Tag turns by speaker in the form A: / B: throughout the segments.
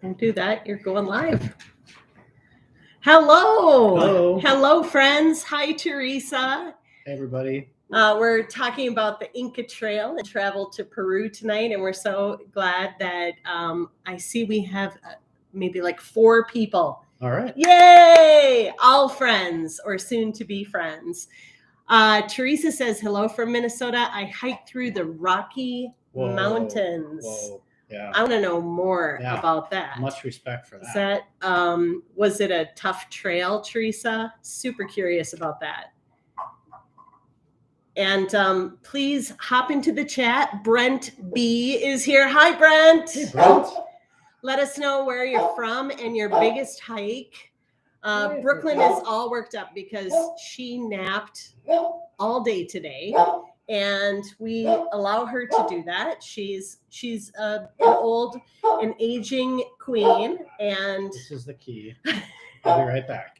A: Don't do that. You're going live. Hello, friends. Hi, Teresa.
B: Hey, everybody.
A: We're talking about the Inca Trail and travel to Peru tonight, and we're so glad that I see we have maybe like 4 people.
B: All right.
A: Yay! All friends or soon to be friends. Teresa says, hello from Minnesota. I hiked through the Rocky Mountains.
B: Whoa. Yeah.
A: I want to know more about that.
B: Much respect for that.
A: Is that was it a tough trail, Teresa? Super curious about that. And please hop into the chat. Brent B is here. Hi, Brent.
B: Hey, Brent.
A: Let us know where you're from and your biggest hike. Brooklyn is all worked up because she napped all day today, and we allow her to do that. She's an aging queen, and
B: this is the key. I'll be right back.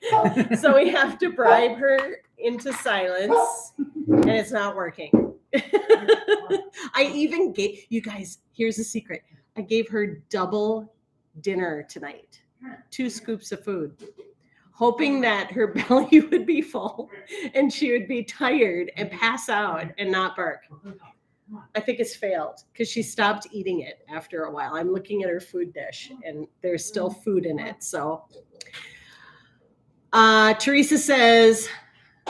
A: So we have to bribe her into silence, and it's not working. I even gave you guys. Here's a secret. I gave her double dinner tonight, 2 scoops of food, hoping that her belly would be full and she would be tired and pass out and not bark. I think it's failed because she stopped eating it after a while. I'm looking at her food dish and there's still food in it. So Teresa says,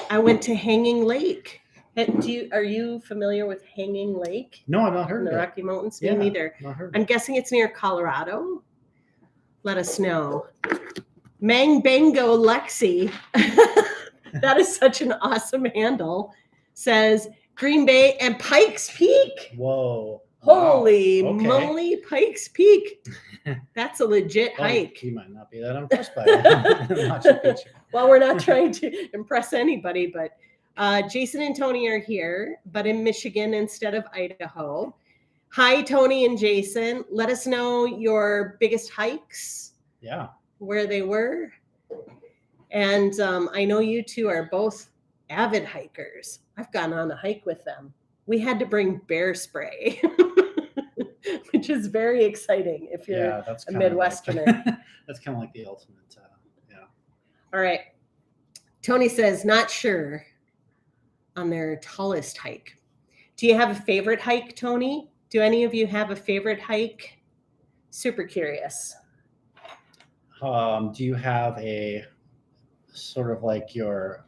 A: I went to Hanging Lake. Are you familiar with Hanging Lake?
B: No, I've not heard of it.
A: In the Rocky Mountains? Me neither. I'm guessing it's near Colorado. Let us know. Mangbango Lexi, that is such an awesome handle, says Green Bay and Pikes Peak.
B: Whoa.
A: Holy moly, Pikes Peak. That's a legit hike.
B: You might not be that impressed by it.
A: Well, we're not trying to impress anybody, but Jason and Tony are here, but in Michigan instead of Idaho. Hi, Tony and Jason. Let us know your biggest hikes.
B: Yeah. Where
A: they were. And I know you two are both avid hikers. I've gone on a hike with them. We had to bring bear spray, which is very exciting if you're a Midwesterner.
B: That's kind of like the ultimate.
A: All right. Tony says, not sure on their tallest hike. Do you have a favorite hike, Tony? Do any of you have a favorite hike? Super curious.
B: Do you have a sort of like your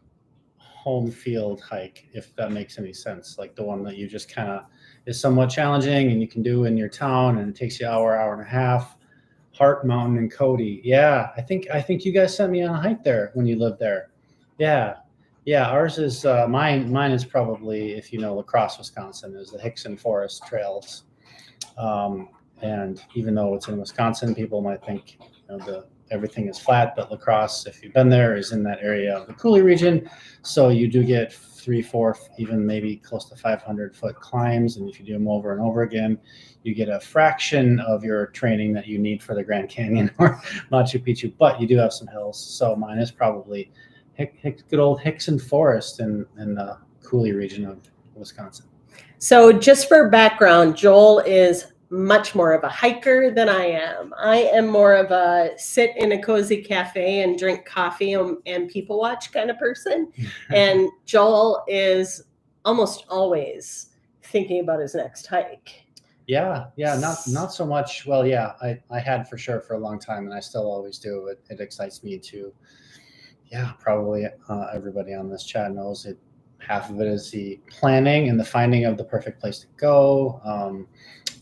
B: home field hike, if that makes any sense? Like the one that you just kind of is somewhat challenging and you can do in your town and it takes you hour and a half. Hart Mountain and Cody. Yeah, I think you guys sent me on a hike there when you lived there. Yeah. Ours is mine is probably, if you know La Crosse, Wisconsin, is the Hickson Forest Trails. And even though it's in Wisconsin, people might think everything is flat, but La Crosse, if you've been there, is in that area of the coulee region. So you do get 3, 4, even maybe close to 500-foot climbs. And if you do them over and over again, you get a fraction of your training that you need for the Grand Canyon or Machu Picchu, but you do have some hills. So mine is probably good old Hickson Forest in the coulee region of Wisconsin. So just for background, Joel is much more of a hiker than I am. I am more of a sit in a cozy cafe and drink coffee and people watch kind of person. And Joel is almost always thinking about his next hike. Yeah, not so much. Well, yeah, I had for sure for a long time, and I still always do. It excites me to, probably everybody on this chat knows it. Half of it is the planning and the finding of the perfect place to go.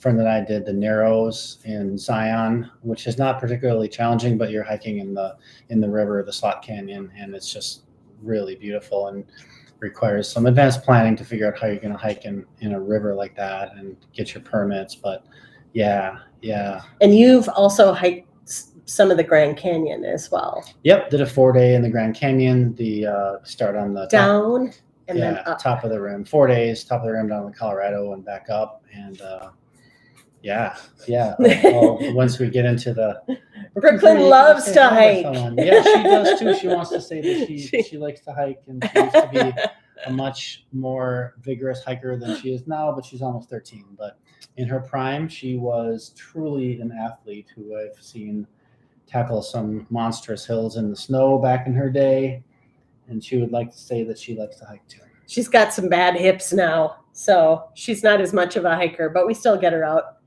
B: Friend that I did the Narrows in Zion, which is not particularly challenging, but you're hiking in the river, the Slot Canyon, and it's just really beautiful and requires some advanced planning to figure out how you're going to hike in a river like that and get your permits. But yeah. And you've also hiked some of the Grand Canyon as well. Yep, did a 4-day in the Grand Canyon. The start on the down top, and then up. Top of the rim. 4 days, top of the rim down to Colorado and back up, and once we get into the Brooklyn loves to hike. Yeah, she does too. She wants to say that she likes to hike and she used to be a much more vigorous hiker than she is now, but she's almost 13. But in her prime, she was truly an athlete who I've seen tackle some monstrous hills in the snow back in her day. And she would like to say that she likes to hike too.
A: She's got some bad hips now, so she's not as much of a hiker, but we still get her out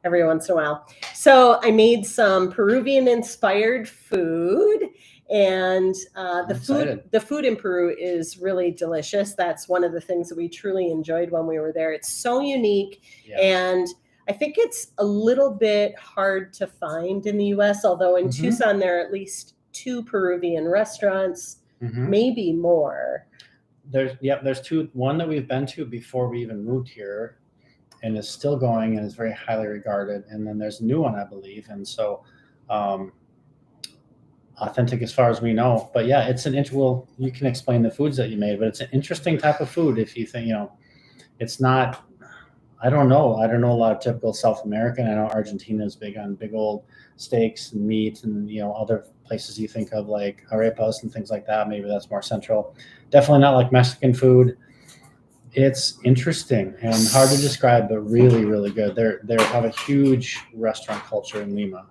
A: every once in a while. So I made some Peruvian-inspired food, and the food in Peru is really delicious. That's one of the things that we truly enjoyed when we were there. It's so unique, and I think it's a little bit hard to find in the U.S., although in Tucson there are at least 2 Peruvian restaurants, maybe more.
B: There's 2. One that we've been to before we even moved here, and is still going and is very highly regarded. And then there's a new one, I believe. And so, authentic as far as we know. But yeah, it's well, you can explain the foods that you made, but it's an interesting type of food. If you think, it's not. I don't know a lot of typical South American. I know Argentina is big on big old steaks and meat, and other places you think of like arepas and things like that. Maybe that's more central. Definitely not like Mexican food. It's interesting and hard to describe, but really, really good. They have a huge restaurant culture in Lima.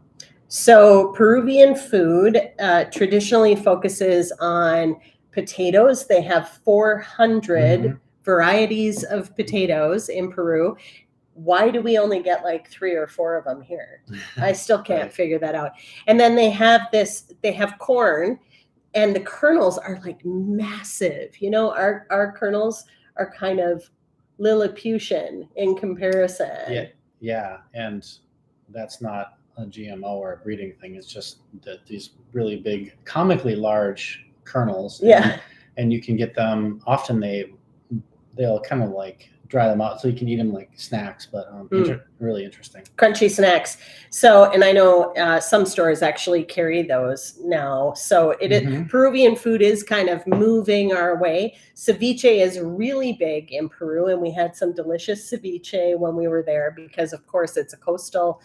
A: So Peruvian food traditionally focuses on potatoes. They have 400 varieties of potatoes in Peru. Why do we only get like 3 or 4 of them here? I still can't figure that out. And then they have corn, and the kernels are like massive. Our kernels are kind of Lilliputian in comparison.
B: Yeah. And that's not a GMO or a breeding thing. It's just that these really big, comically large kernels. And you can get them, often they'll kind of like dry them out so you can eat them like snacks, but really interesting.
A: Crunchy snacks. So, and I know some stores actually carry those now. So it is, Peruvian food is kind of moving our way. Ceviche is really big in Peru, and we had some delicious ceviche when we were there because, of course, it's a coastal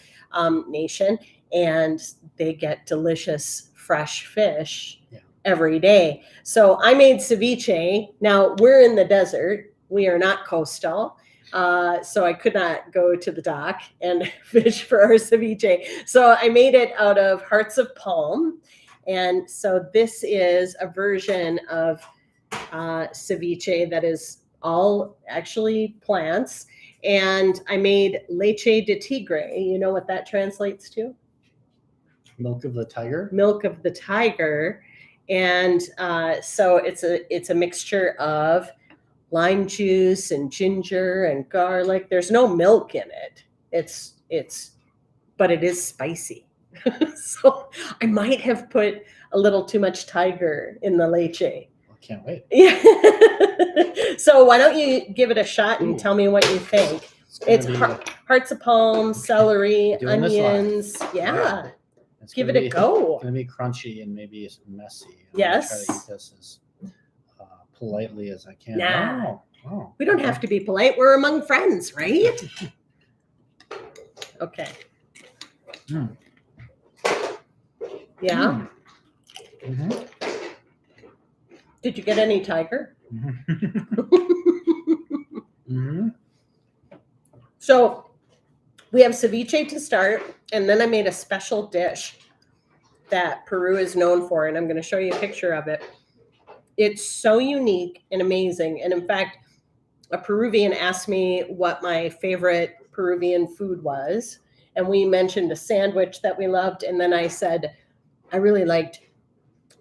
A: nation, and they get delicious fresh fish every day. So I made ceviche. Now we're in the desert. We are not coastal. So I could not go to the dock and fish for our ceviche. So I made it out of hearts of palm. And so this is a version of ceviche that is all actually plants. And I made leche de tigre. You know what that translates to?
B: Milk of the tiger?
A: Milk of the tiger. And so it's a mixture of lime juice and ginger and garlic. There's no milk in it. But it is spicy. So I might have put a little too much tiger in the leche.
B: I can't wait.
A: Yeah. So why don't you give it a shot and tell me what you think? It's hearts of palm, celery, onions. Yeah. Give it a go.
B: It's going to be crunchy and maybe messy.
A: Yes.
B: Try to eat this as politely as I can.
A: Nah. We don't have to be polite. We're among friends, right? Okay. Yeah. Did you get any tiger? So we have ceviche to start, and then I made a special dish that Peru is known for, and I'm going to show you a picture of it. It's so unique and amazing. And in fact, a Peruvian asked me what my favorite Peruvian food was. And we mentioned a sandwich that we loved. And then I said, I really liked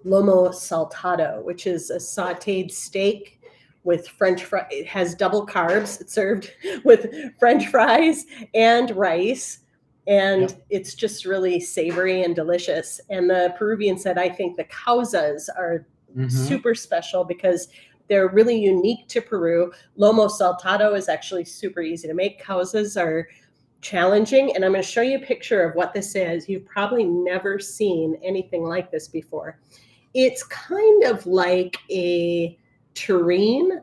A: lomo saltado, which is a sauteed steak with French fries. It has double carbs. It's served with French fries and rice. And it's just really savory and delicious. And the Peruvian said, I think the causas are super special because they're really unique to Peru. Lomo saltado is actually super easy to make. Causas are challenging. And I'm going to show you a picture of what this is. You've probably never seen anything like this before. It's kind of like a terrine.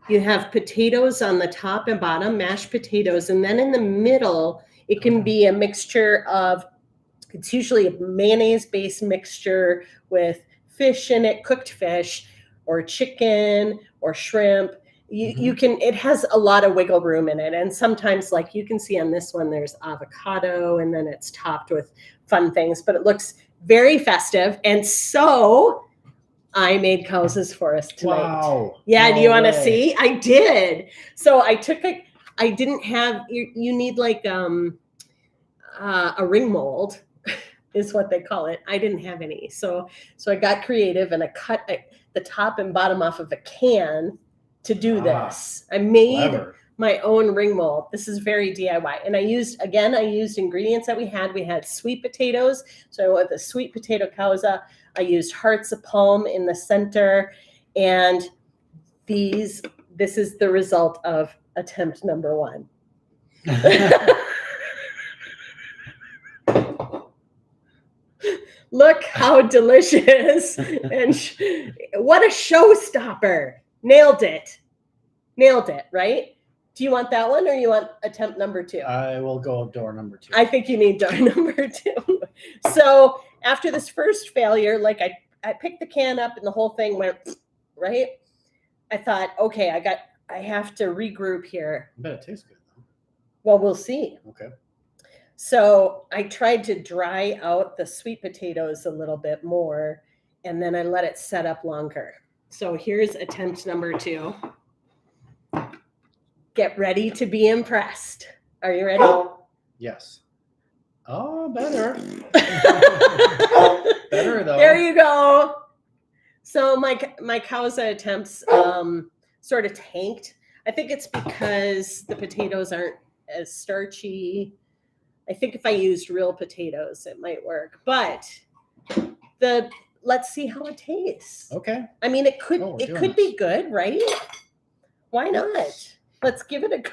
A: You have potatoes on the top and bottom, mashed potatoes. And then in the middle, it can be a mixture of, it's usually a mayonnaise-based mixture with fish in it, cooked fish, or chicken or shrimp. You can, it has a lot of wiggle room in it. And sometimes, like you can see on this one, there's avocado and then it's topped with fun things, but it looks very festive. And so I made causas for us tonight.
B: Wow.
A: Yeah,
B: No
A: do you want to
B: way.
A: see? I did. So I took I didn't have, you need like a ring mold is what they call it. I didn't have any. So I got creative and I cut the top and bottom off of a can to do this. I made
B: Clever.
A: my own ring mold. This is very DIY. And I used ingredients that we had. We had sweet potatoes. So I went with a sweet potato causa. I used hearts of palm in the center. And this is the result of attempt number 1. Look how delicious. And what a showstopper. Nailed it, right? Do you want that one or you want attempt number 2?
B: I will go door number 2.
A: I think you need door number 2. So after this first failure, like I picked the can up and the whole thing went, right? I thought, okay, I have to regroup here.
B: I bet it tastes good though.
A: Well, we'll see.
B: Okay.
A: So I tried to dry out the sweet potatoes a little bit more, and then I let it set up longer. So here's attempt number 2. Get ready to be impressed. Are you ready?
B: Yes. Oh, better. Better though.
A: There you go. So my causa attempts sort of tanked. I think it's because the potatoes aren't as starchy. I think if I used real potatoes, it might work. But let's see how it tastes.
B: Okay.
A: I mean, it could be good, right? Why not? Let's give it a go.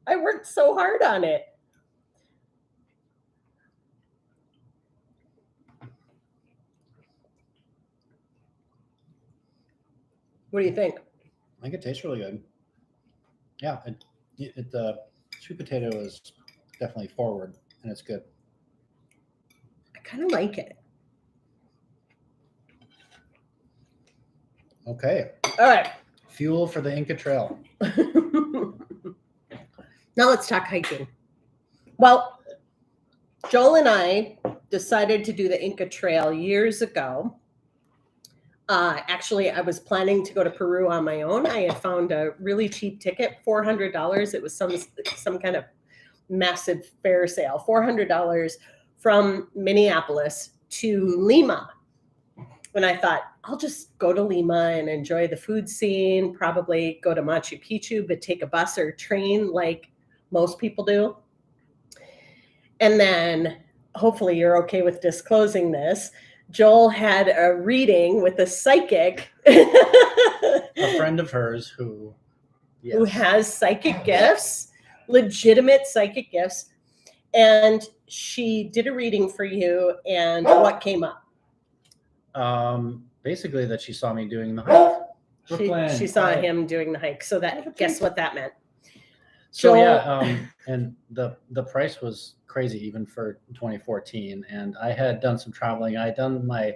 A: I worked so hard on it. What do you think?
B: I think it tastes really good. Yeah, the sweet potato is definitely forward, and it's good.
A: I kind of like it.
B: Okay.
A: All right.
B: Fuel for the Inca Trail.
A: Now let's talk hiking. Well, Joel and I decided to do the Inca Trail years ago. Actually, I was planning to go to Peru on my own. I had found a really cheap ticket, $400. It was some kind of massive fair sale, $400 from Minneapolis to Lima. And I thought, I'll just go to Lima and enjoy the food scene, probably go to Machu Picchu, but take a bus or train like most people do. And then, hopefully you're okay with disclosing this, Joel had a reading with a psychic.
B: A friend of hers who
A: has psychic gifts, legitimate psychic gifts. And she did a reading for you, and what came up?
B: Basically that she saw me doing the hike.
A: She saw him doing the hike. So guess what that meant?
B: So yeah, and the price was crazy even for 2014. And I had done some traveling. I had done my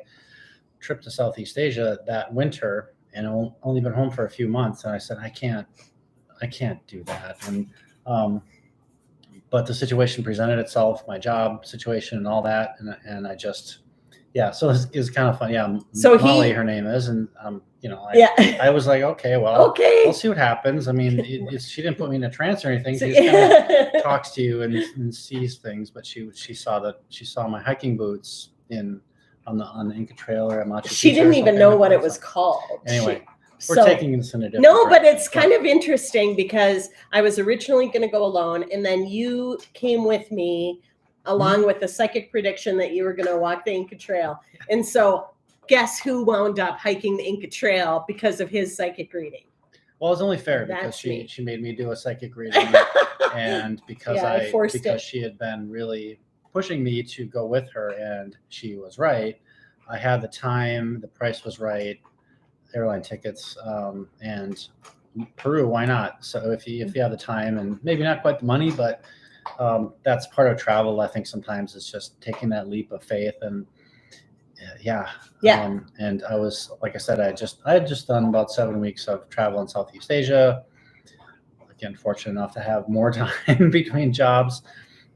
B: trip to Southeast Asia that winter and only been home for a few months. And I said, I can't do that. And but the situation presented itself, my job situation and all that, and I just so it's kind of fun. Yeah, so Molly, her name is, and I was like, okay, we'll see what happens. I mean, she didn't put me in a trance or anything. She just kind of talks to you and sees things. But she saw my hiking boots on the Inca Trail or at Machu Picchu.
A: She didn't even know what it was called.
B: Anyway. We're taking this in a different
A: direction. But it's kind of interesting because I was originally going to go alone, and then you came with me along with the psychic prediction that you were going to walk the Inca Trail. And so guess who wound up hiking the Inca Trail because of his psychic reading?
B: Well, it's only fair because she made me do a psychic reading and because she had been really pushing me to go with her, and she was right. I had the time, the price was right, airline tickets, and Peru, why not? So if you have the time and maybe not quite the money, but that's part of travel. I think sometimes it's just taking that leap of faith, and Yeah.
A: Yeah.
B: And I was, like I said, I had just done about 7 weeks of travel in Southeast Asia. Again, fortunate enough to have more time between jobs.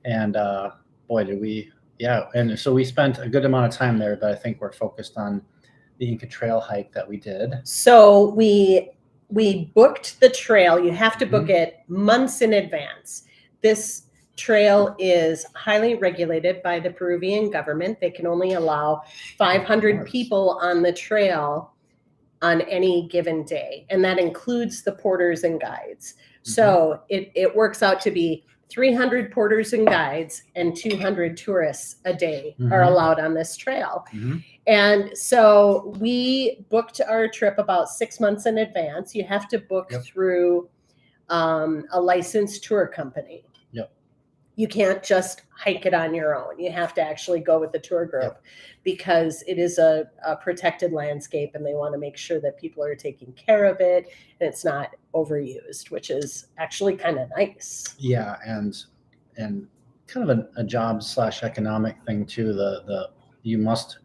B: And boy, did we, yeah. And so we spent a good amount of time there, but I think we're focused on the Inca Trail hike that we did.
A: So we booked the trail. You have to book it months in advance. This trail is highly regulated by the Peruvian government. They can only allow 500 people on the trail on any given day, and that includes the porters and guides. So it works out to be 300 porters and guides and 200 tourists a day are allowed on this trail. And so we booked our trip about 6 months in advance. You have to book through a licensed tour company. You can't just hike it on your own. You have to actually go with the tour group because it is a protected landscape and they want to make sure that people are taking care of it and it's not overused, which is actually kind of nice.
B: Yeah, and kind of a job / economic thing too. You must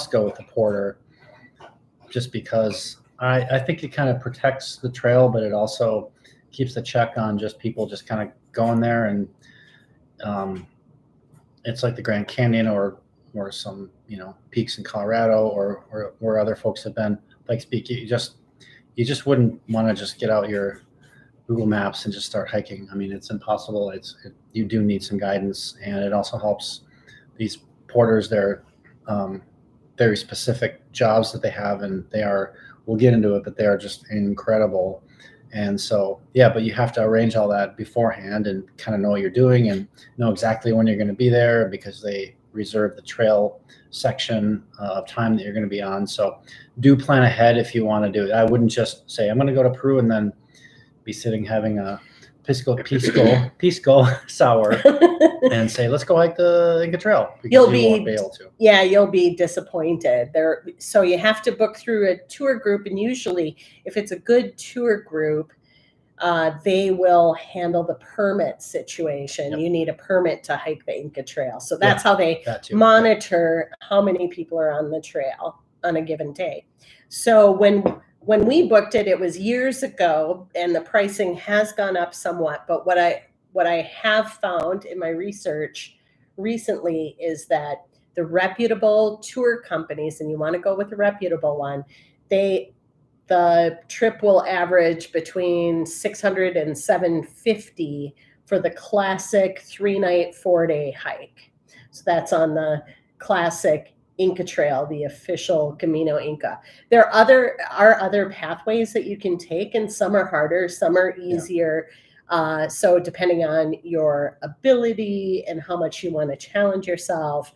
B: go with the porter just because I think it kind of protects the trail, but it also keeps the check on just people just kind of going there. And it's like the Grand Canyon or some, peaks in Colorado or where other folks have been. Like you just wouldn't want to just get out your Google Maps and just start hiking. I mean, it's impossible. You do need some guidance, and it also helps these porters. They're very specific jobs that they have, and we'll get into it, but they are just incredible. And so, but you have to arrange all that beforehand and kind of know what you're doing and know exactly when you're going to be there because they reserve the trail section of time that you're going to be on. So do plan ahead if you want to do it. I wouldn't just say, I'm going to go to Peru and then be sitting having a pisco sour and say, let's go hike the Inca Trail. Because you won't be able to.
A: Yeah, you'll be disappointed. So you have to book through a tour group, and usually if it's a good tour group, they will handle the permit situation. You need a permit to hike the Inca Trail. So that's how they monitor how many people are on the trail on a given day. So when we booked it, it was years ago, and the pricing has gone up somewhat. But what I have found in my research recently is that the reputable tour companies, and you want to go with a reputable one, the trip will average between $600 and $750 for the classic 3-night, 4-day hike. So that's on the classic Inca Trail, the official Camino Inka. There are other pathways that you can take, and some are harder, some are easier. So depending on your ability and how much you want to challenge yourself,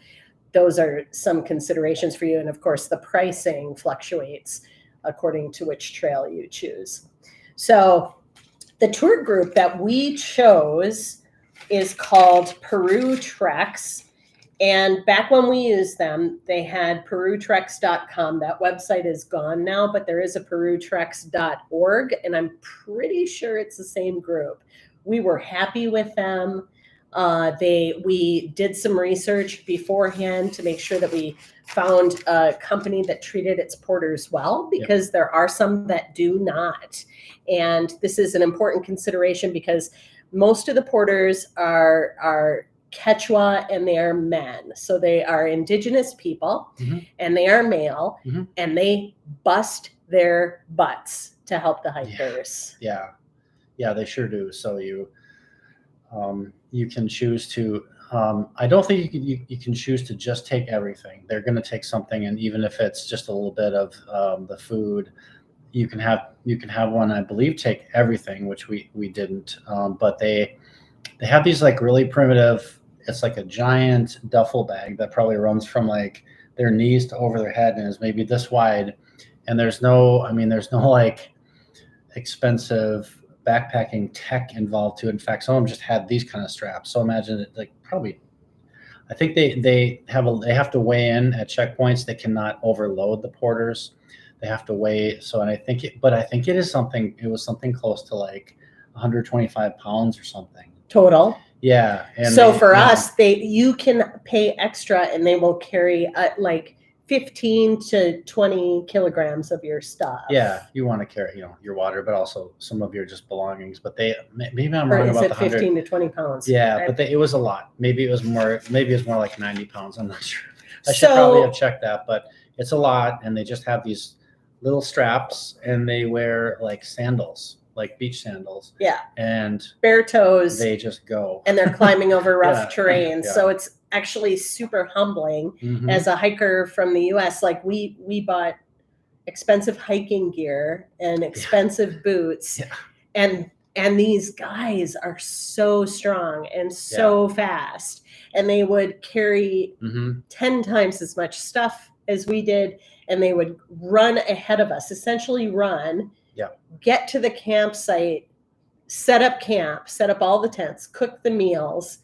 A: those are some considerations for you. And of course, the pricing fluctuates according to which trail you choose. So the tour group that we chose is called Peru Treks. And back when we used them, they had perutrex.com. That website is gone now, but there is a perutrex.org, and I'm pretty sure it's the same group. We were happy with them. We did some research beforehand to make sure that we found a company that treated its porters well, because there are some that do not. And this is an important consideration because most of the porters are Quechua, and they are men. So they are indigenous people, and they are male, and they bust their butts to help the hikers.
B: Yeah, they sure do. So you can choose to, I don't think you can choose to just take everything. They're going to take something, and even if it's just a little bit of the food, you can have one, I believe, take everything, which we didn't. But they have these like really primitive, it's like a giant duffel bag that probably runs from like their knees to over their head and is maybe this wide. And there's no like expensive backpacking tech involved too. In fact, some of them just had these kind of straps. So imagine it, like probably, I think they have to weigh in at checkpoints. They cannot overload the porters. They have to weigh. So, and I think it was something close to like 125 pounds or something.
A: Total.
B: Yeah. And
A: so for us, you can pay extra, and they will carry like 15 to 20 kilograms of your stuff.
B: Yeah, you want to carry, your water, but also some of your just belongings. But maybe I'm
A: Or
B: wrong
A: is
B: about
A: it
B: the 100.
A: 15 to 20 pounds?
B: Yeah, but it was a lot. Maybe it was more like 90 pounds. I'm not sure. I should probably have checked that, but it's a lot. And they just have these little straps and they wear like sandals, like beach sandals.
A: Yeah.
B: And
A: bare toes.
B: They just go.
A: And they're climbing over rough
B: Yeah,
A: terrain.
B: yeah.
A: So it's actually super humbling as a hiker from the US. Like we bought expensive hiking gear and expensive boots.
B: Yeah.
A: And these guys are so strong and so fast. And they would carry 10 times as much stuff as we did. And they would run ahead of us, essentially run, get to the campsite, set up camp, set up all the tents, cook the meals,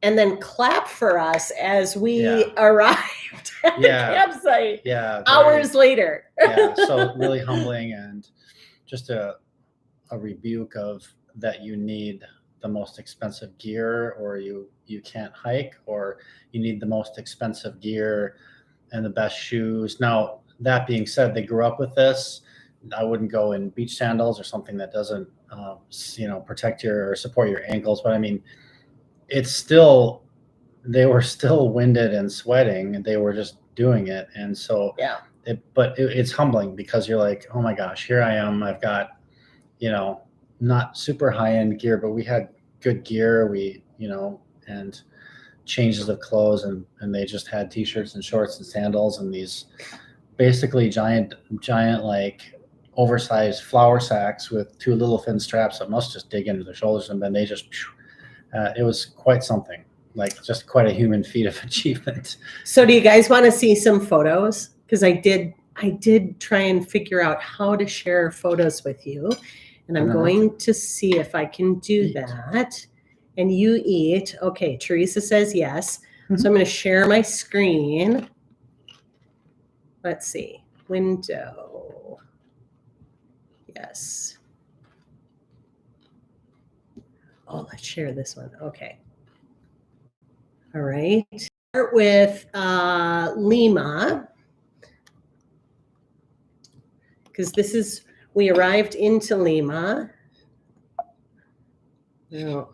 A: and then clap for us as we arrived at the campsite hours later.
B: So really humbling, and just a rebuke of that you need the most expensive gear, or you can't hike, or you need the most expensive gear and the best shoes. Now, that being said, they grew up with this. I wouldn't go in beach sandals or something that doesn't protect or support your ankles. But I mean, they were still winded and sweating, and they were just doing it. And so, it's humbling, because you're like, oh my gosh, here I am. I've got, not super high end gear, but we had good gear. And changes of clothes, and they just had t-shirts and shorts and sandals and these basically giant, like oversized flour sacks with two little thin straps that must just dig into their shoulders. And then they just, it was quite something, like just quite a human feat of achievement.
A: So do you guys want to see some photos? Because I did try and figure out how to share photos with you. And I'm going to see if I can do that. And you eat. Okay, Teresa says yes. So I'm going to share my screen. Let's see. Window. Yes. Oh, let's share this one. Okay. All right. Start with Lima. Because we arrived into Lima. Now,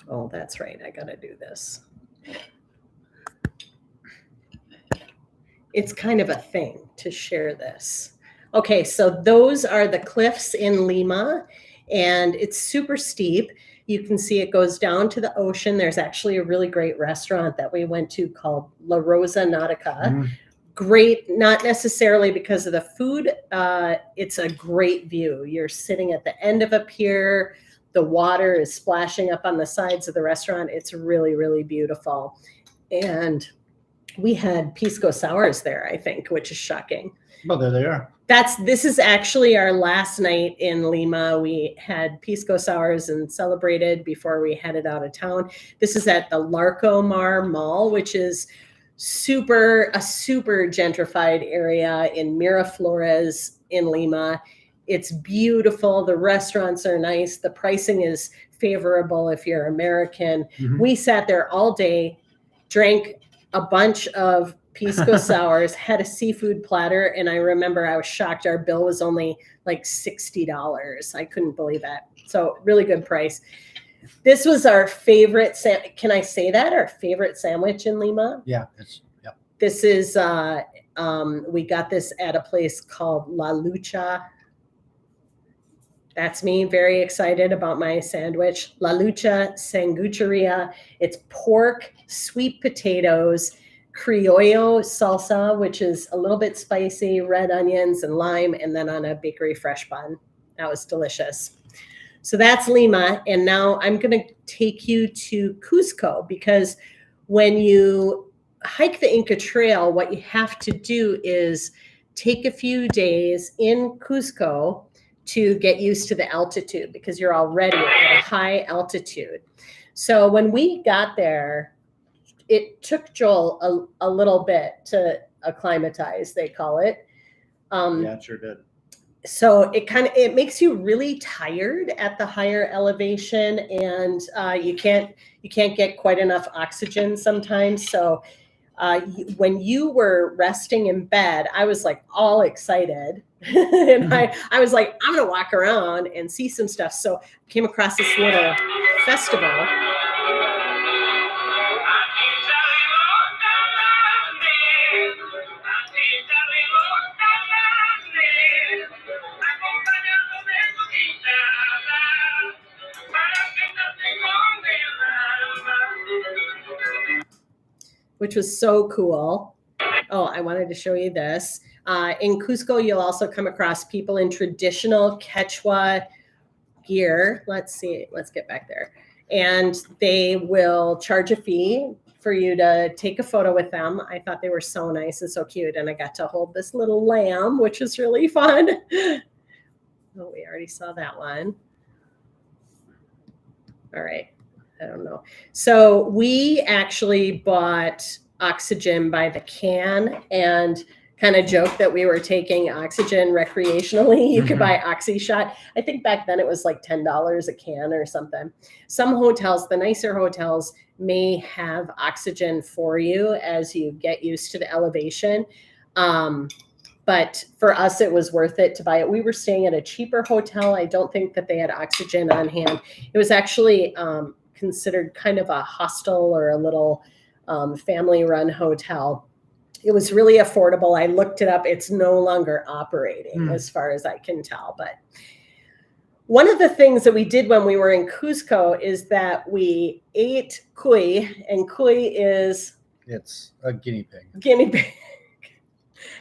A: oh, that's right. I got to do this. It's kind of a thing to share this. Okay, so those are the cliffs in Lima, and it's super steep. You can see it goes down to the ocean. There's actually a really great restaurant that we went to called La Rosa Nautica. Great, not necessarily because of the food. It's a great view. You're sitting at the end of a pier. The water is splashing up on the sides of the restaurant. It's really, really beautiful. And we had pisco sours there, I think, which is shocking.
B: Oh, there they are.
A: This is actually our last night in Lima. We had pisco sours and celebrated before we headed out of town. This is at the Larcomar Mall, which is a super gentrified area in Miraflores in Lima. It's beautiful. The restaurants are nice. The pricing is favorable if you're American. We sat there all day, drank a bunch of pisco sours, had a seafood platter, and I remember I was shocked. Our bill was only like $60. I couldn't believe that. So really good price. This was our favorite. Can I say that? Our favorite sandwich in Lima?
B: Yeah.
A: This is, we got this at a place called La Lucha. That's me, very excited about my sandwich. La Lucha Sangucheria. It's pork, sweet potatoes, criollo salsa, which is a little bit spicy, red onions and lime, and then on a bakery fresh bun. That was delicious. So that's Lima. And now I'm going to take you to Cusco, because when you hike the Inca Trail, what you have to do is take a few days in Cusco to get used to the altitude, because you're already at a high altitude. So when we got there, it took Joel a little bit to acclimatize, they call it.
B: Yeah, it sure did.
A: so it makes you really tired at the higher elevation, and you can't get quite enough oxygen sometimes. So when you were resting in bed, I was like all excited. And I was like, I'm going to walk around and see some stuff. So I came across this little festival. Which was so cool. Oh, I wanted to show you this. In Cusco, you'll also come across people in traditional Quechua gear. Let's see. Let's get back there. And they will charge a fee for you to take a photo with them. I thought they were so nice and so cute. And I got to hold this little lamb, which was really fun. Oh, we already saw that one. All right. I don't know. So we actually bought oxygen by the can and kind of joked that we were taking oxygen recreationally. You could buy OxyShot. I think back then it was like $10 a can or something. Some hotels, the nicer hotels, may have oxygen for you as you get used to the elevation. But for us, it was worth it to buy it. We were staying at a cheaper hotel. I don't think that they had oxygen on hand. It was actually considered kind of a hostel or a little family-run hotel. It was really affordable. I looked it up. It's no longer operating as far as I can tell. But one of the things that we did when we were in Cusco is that we ate cuy, and cuy is...
B: It's a guinea pig.
A: Guinea pig.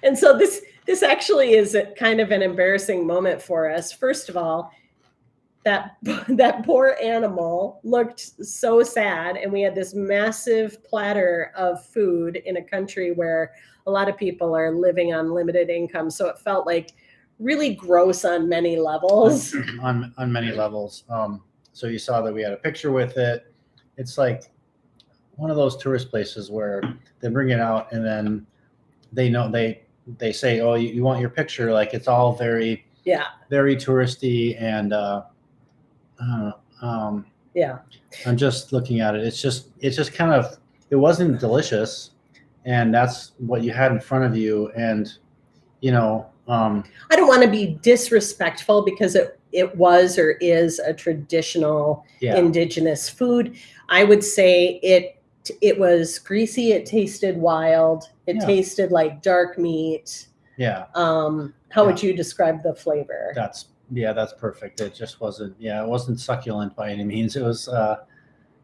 A: And so this actually is kind of an embarrassing moment for us. First of all, that poor animal looked so sad, and we had this massive platter of food in a country where a lot of people are living on limited income. So it felt like really gross on many levels.
B: On many levels. So you saw that we had a picture with it. It's like one of those tourist places where they bring it out and then they say, oh, you want your picture? Like it's all very touristy and
A: yeah.
B: I'm just looking at it. It's just kind of, it wasn't delicious, and that's what you had in front of you. And
A: I don't want to be disrespectful because it was or is a traditional indigenous food. I would say it was greasy. It tasted wild. It tasted like dark meat.
B: Yeah.
A: How would you describe the flavor?
B: That's perfect. It just wasn't, it wasn't succulent by any means. It was,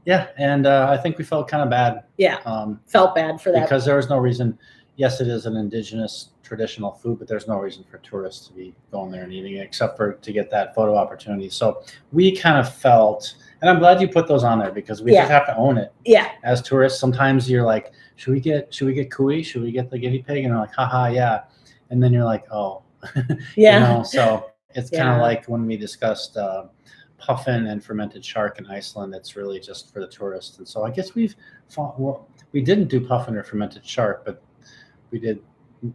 B: and I think we felt kind of bad.
A: Yeah, felt bad for that.
B: Because there was no reason. Yes, it is an indigenous traditional food, but there's no reason for tourists to be going there and eating it except for to get that photo opportunity. So we kind of felt, and I'm glad you put those on there because we just have to own it. Yeah. As tourists, sometimes you're like, should we get cuy? Should we get the guinea pig? And they're like, haha, yeah. And then you're like, oh, so it's kind of like when we discussed puffin and fermented shark in Iceland. It's really just for the tourists. And so I guess we didn't do puffin or fermented shark, but we did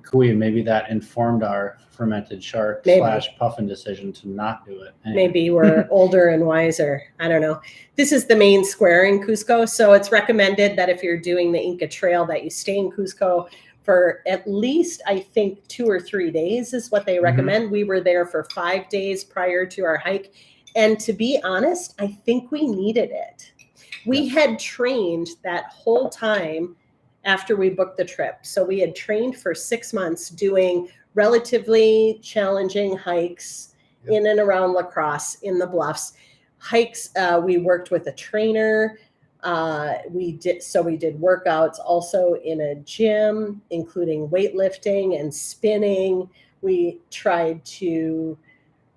B: cuy, and maybe that informed our fermented shark / puffin decision to not do it. Anyway.
A: Maybe we're older and wiser. I don't know. This is the main square in Cusco. So it's recommended that if you're doing the Inca Trail that you stay in Cusco for at least, I think, 2 or 3 days is what they recommend. We were there for 5 days prior to our hike. And to be honest, I think we needed it. We had trained that whole time after we booked the trip. So we had trained for 6 months doing relatively challenging hikes in and around La Crosse in the bluffs. Hikes, we worked with a trainer. We did workouts also in a gym, including weightlifting and spinning. We tried to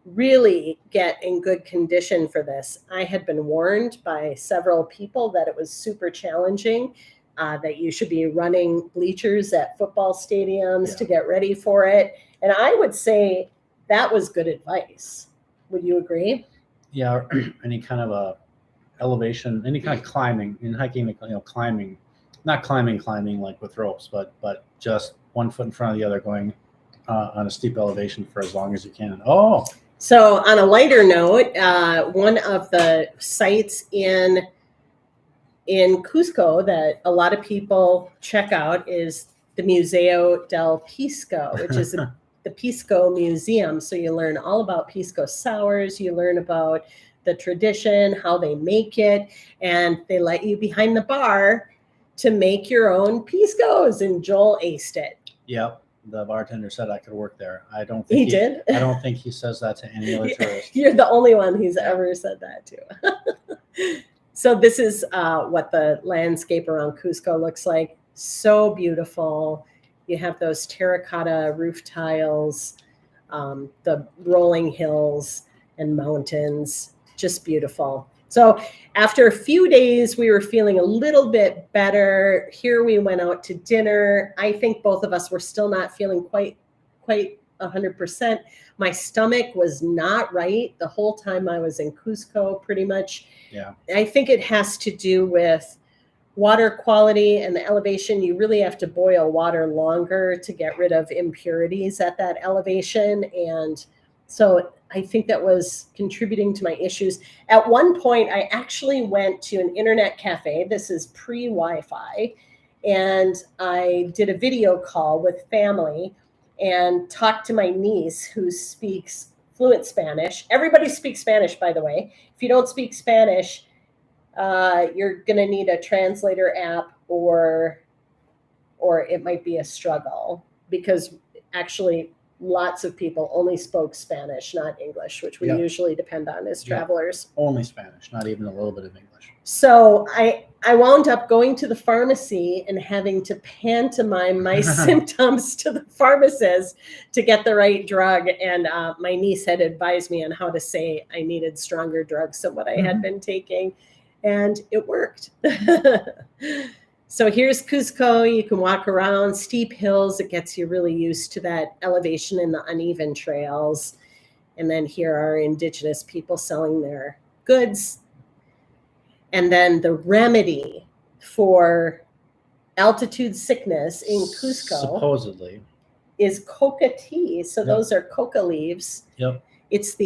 A: really get in good condition for this. I had been warned by several people that it was super challenging, that you should be running bleachers at football stadiums to get ready for it. And I would say that was good advice. Would you agree?
B: Yeah, or any kind of a elevation, any kind of climbing in hiking, climbing, not climbing like with ropes, but just one foot in front of the other going on a steep elevation for as long as you can. Oh,
A: So on a lighter note, one of the sites in Cusco that a lot of people check out is the Museo del Pisco, which is the Pisco Museum. So you learn all about Pisco sours, you learn about the tradition, how they make it, and they let you behind the bar to make your own Piscos, and Joel aced it.
B: Yep. The bartender said I could work there. I don't
A: He
B: think
A: did?
B: I don't think he says that to any other tourist.
A: You're the only one he's ever said that to. So this is what the landscape around Cusco looks like. So beautiful. You have those terracotta roof tiles, the rolling hills and mountains, just beautiful. So after a few days, we were feeling a little bit better. Here we went out to dinner. I think both of us were still not feeling quite 100%. My stomach was not right the whole time I was in Cusco, pretty much.
B: Yeah.
A: I think it has to do with water quality and the elevation. You really have to boil water longer to get rid of impurities at that elevation. And so I think that was contributing to my issues. At one point, I actually went to an internet cafe. This is pre-Wi-Fi. And I did a video call with family and talked to my niece who speaks fluent Spanish. Everybody speaks Spanish, by the way. If you don't speak Spanish, you're going to need a translator app, or it might be a struggle, because actually lots of people only spoke Spanish, not English, which we usually depend on as travelers.
B: Only Spanish, not even a little bit of English.
A: So I wound up going to the pharmacy and having to pantomime my symptoms to the pharmacist to get the right drug. And my niece had advised me on how to say I needed stronger drugs than what I had been taking. And it worked. So here's Cusco. You can walk around steep hills. It gets you really used to that elevation and the uneven trails. And then here are indigenous people selling their goods. And then the remedy for altitude sickness in Cusco
B: supposedly
A: is coca tea. So those are coca leaves.
B: Yep.
A: It's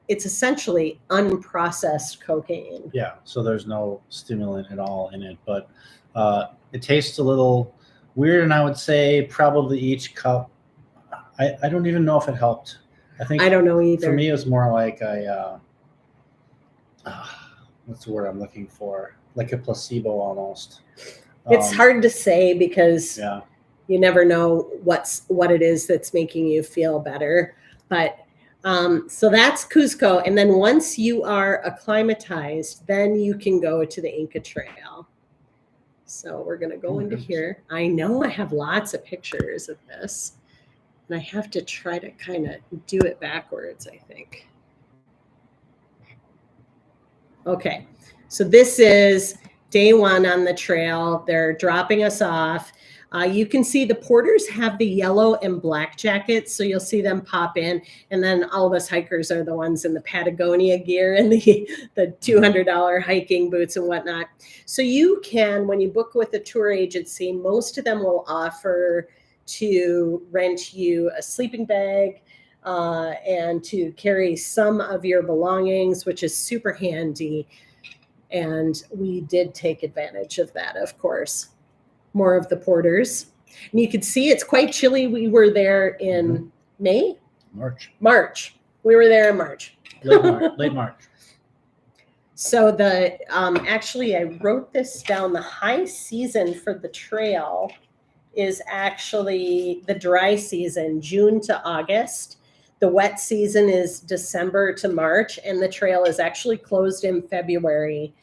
A: essentially unprocessed cocaine.
B: Yeah. So there's no stimulant at all in it, but it tastes a little weird. And I would say probably each cup, I don't even know if it helped. I
A: don't know either.
B: For me, it was more like what's the word I'm looking for? Like a placebo almost.
A: It's hard to say because you never know what it is that's making you feel better. But so that's Cusco. And then once you are acclimatized, then you can go to the Inca Trail. So we're going to go into here. I know I have lots of pictures of this, and I have to try to kind of do it backwards, I think. Okay, so this is day one on the trail. They're dropping us off. You can see the porters have the yellow and black jackets, so you'll see them pop in. And then all of us hikers are the ones in the Patagonia gear and the $200 hiking boots and whatnot. So you can, when you book with a tour agency, most of them will offer to rent you a sleeping bag and to carry some of your belongings, which is super handy. And we did take advantage of that, of course. More of the porters. And you can see it's quite chilly. We were there in May? March. We were there in March.
B: Late March.
A: So actually I wrote this down. The high season for the trail is actually the dry season, June to August. The wet season is December to March, and the trail is actually closed in February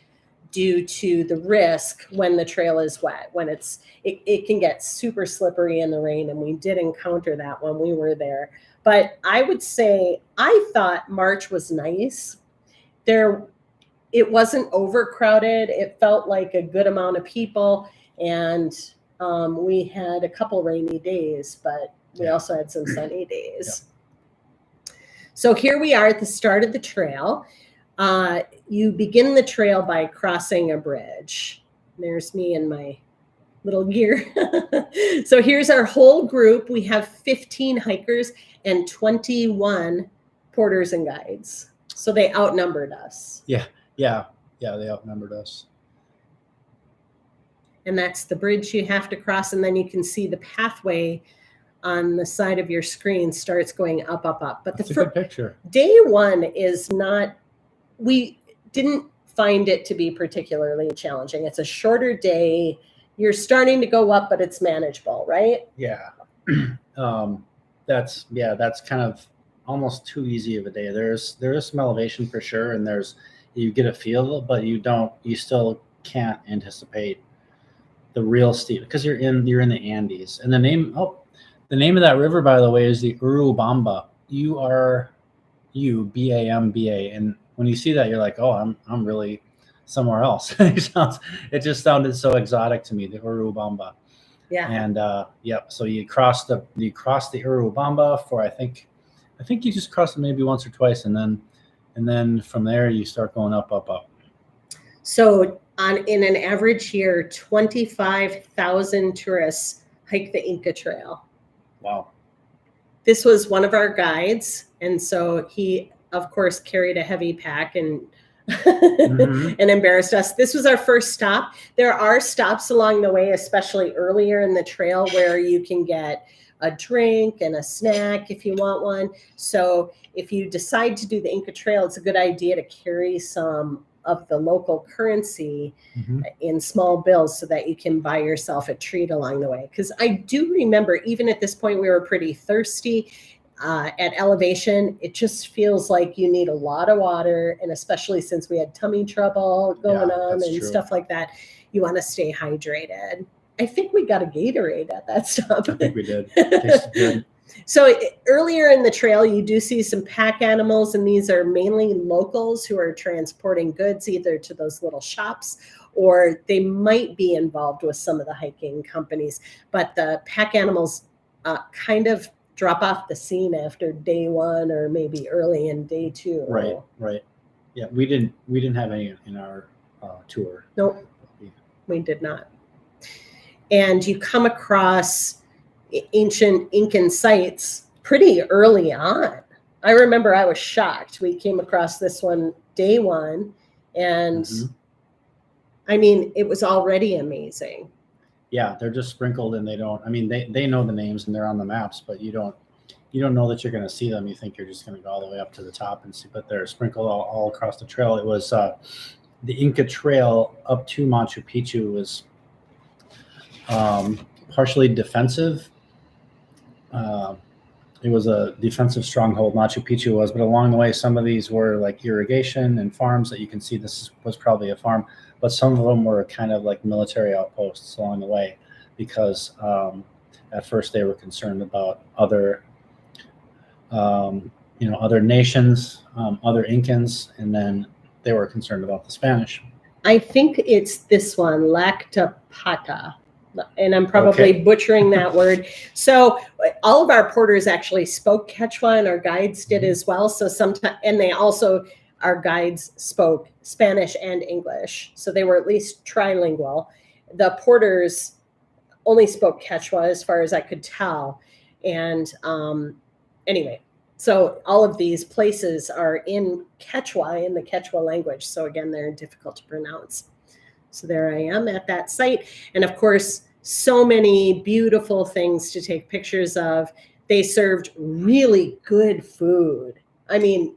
A: due to the risk when the trail is wet, when it can get super slippery in the rain. And we did encounter that when we were there. But I would say, I thought March was nice. It wasn't overcrowded. It felt like a good amount of people. And we had a couple rainy days, but we also had some sunny days. Yeah. So here we are at the start of the trail. You begin the trail by crossing a bridge. There's me in my little gear. So here's our whole group. We have 15 hikers and 21 porters and guides. So they outnumbered us.
B: Yeah, they outnumbered us.
A: And that's the bridge you have to cross, and then you can see the pathway on the side of your screen starts going up, up, up. But
B: That's a good picture.
A: Day one is not, we didn't find it to be particularly challenging. It's a shorter day. You're starting to go up, but it's manageable, right?
B: Yeah. That's kind of almost too easy of a day. There is some elevation for sure, and you get a feel, but you still can't anticipate the real steep, because you're in the Andes. And the name of that river, by the way, is the Urubamba. Bamba. And when you see that, you're like, oh, I'm really somewhere else. It just sounded so exotic to me, the Urubamba.
A: Yeah.
B: And so you cross the Urubamba for I think you just cross it maybe once or twice, and then from there you start going up, up, up.
A: So in an average year, 25,000 tourists hike the Inca Trail.
B: Wow.
A: This was one of our guides, and so he, of course, carried a heavy pack and and embarrassed us. This was our first stop. There are stops along the way, especially earlier in the trail, where you can get a drink and a snack if you want one. So if you decide to do the Inca Trail, it's a good idea to carry some of the local currency in small bills so that you can buy yourself a treat along the way. Because I do remember, even at this point, we were pretty thirsty. At elevation, it just feels like you need a lot of water, and especially since we had tummy trouble going on and stuff like that, you want to stay hydrated. I think we got a Gatorade at that stop.
B: I think we did. Tasted good.
A: So earlier in the trail, you do see some pack animals, and these are mainly locals who are transporting goods either to those little shops, or they might be involved with some of the hiking companies. But the pack animals kind of drop off the scene after day one, or maybe early in day two.
B: Right. Yeah, we didn't have any in our tour.
A: Nope, we did not. And you come across ancient Incan sites pretty early on. I remember I was shocked. We came across this one day one, and I mean, it was already amazing.
B: Yeah, they're just sprinkled, and they know the names and they're on the maps, but you don't know that you're going to see them. You think you're just going to go all the way up to the top and see, but they're sprinkled all across the trail. It was the Inca Trail up to Machu Picchu was partially defensive. It was a defensive stronghold, Machu Picchu was, but along the way, some of these were like irrigation and farms that you can see. This was probably a farm, but some of them were kind of like military outposts along the way, because at first they were concerned about other nations, other Incans, and then they were concerned about the Spanish.
A: I think it's this one, Lactapata. And I'm probably butchering that word. So all of our porters actually spoke Quechua, and our guides did as well. So sometimes, and our guides spoke Spanish and English. So they were at least trilingual. The porters only spoke Quechua as far as I could tell. And anyway, so all of these places are in Quechua, in the Quechua language. So again, they're difficult to pronounce. So there I am at that site. And of course, so many beautiful things to take pictures of. They served really good food. I mean,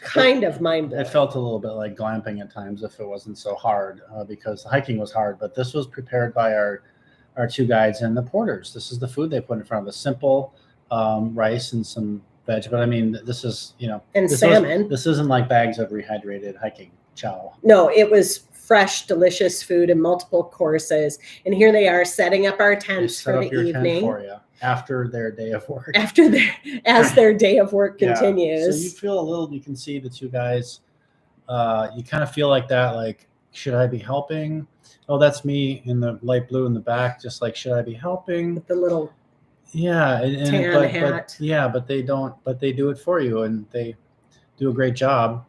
A: kind of mind-blowing.
B: It felt a little bit like glamping at times if it wasn't so hard, because the hiking was hard. But this was prepared by our two guides and the porters. This is the food they put in front of us. Simple rice and some veg. But I mean, this is,
A: and salmon.
B: This isn't like bags of rehydrated hiking chow.
A: No, it was fresh, delicious food in multiple courses. And here they are setting up our tents for the evening.
B: For you after their day of work.
A: As their day of work continues.
B: So you feel a little, you can see the two guys, you kind of feel like that, like, should I be helping? Oh, that's me in the light blue in the back, just like, should I be helping?
A: With the little
B: tan
A: hat.
B: But they don't, but they do it for you, and they do a great job.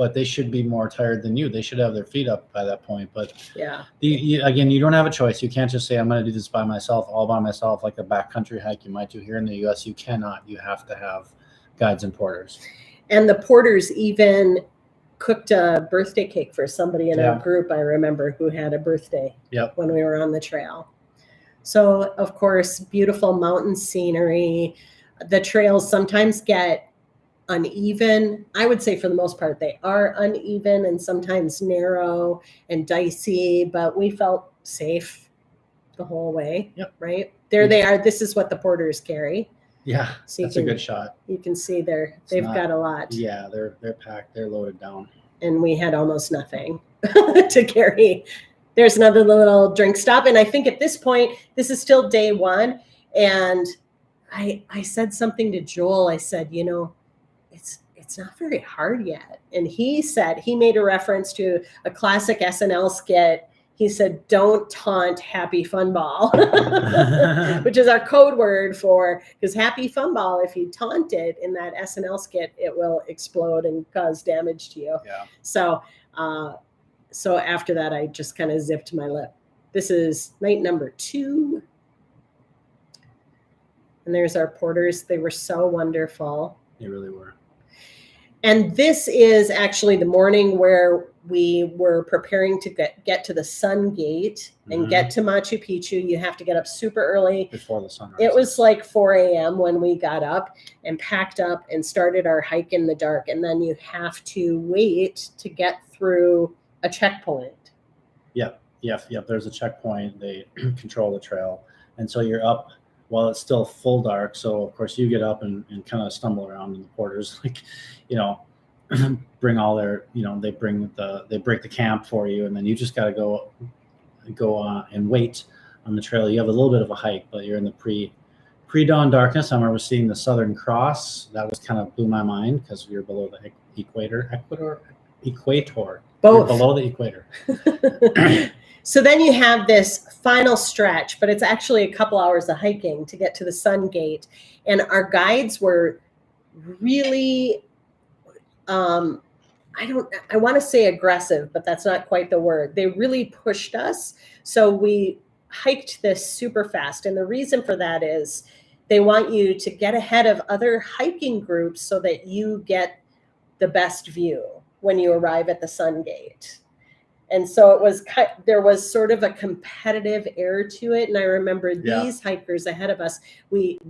B: but they should be more tired than you. They should have their feet up by that point. But
A: Yeah.
B: Again, you don't have a choice. You can't just say, I'm going to do this by myself, all by myself, like a backcountry hike you might do here in the US. You cannot. You have to have guides and porters.
A: And the porters even cooked a birthday cake for somebody in our group, I remember, who had a birthday when we were on the trail. So, of course, beautiful mountain scenery. The trails sometimes get uneven. I would say for the most part, they are uneven and sometimes narrow and dicey, but we felt safe the whole way, right? There they are. This is what the porters carry.
B: Yeah,
A: so
B: that's a good shot.
A: You can see they've got a lot.
B: Yeah, they're packed. They're loaded down.
A: And we had almost nothing to carry. There's another little drink stop. And I think at this point, this is still day one. And I said something to Joel. I said, it's not very hard yet. And he said, he made a reference to a classic SNL skit. He said, don't taunt Happy Fun Ball, which is our code word for, because Happy Fun Ball, if you taunt it in that SNL skit, it will explode and cause damage to you.
B: Yeah.
A: So after that, I just kind of zipped my lip. This is night number 2. And there's our porters. They were so wonderful.
B: They really were.
A: And this is actually the morning where we were preparing to get to the Sun Gate and get to Machu Picchu. You have to get up super early.
B: Before the sunrise.
A: It was like 4 a.m. when we got up and packed up and started our hike in the dark. And then you have to wait to get through a checkpoint.
B: Yep. There's a checkpoint. They control the trail. And so you're up while it's still full dark. So of course you get up and kind of stumble around, and the porters bring all their, they break the camp for you, and then you just got to go on and wait on the trail. You have a little bit of a hike, but you're in the pre-dawn darkness. I remember seeing the Southern Cross. That was kind of blew my mind because we were below the equator.
A: Both.
B: We're below the equator.
A: So then you have this final stretch, but it's actually a couple hours of hiking to get to the Sun Gate. And our guides were really, I want to say aggressive, but that's not quite the word. They really pushed us. So we hiked this super fast. And the reason for that is they want you to get ahead of other hiking groups so that you get the best view when you arrive at the Sun Gate. And so there was sort of a competitive air to it. And I remember these hikers ahead of us,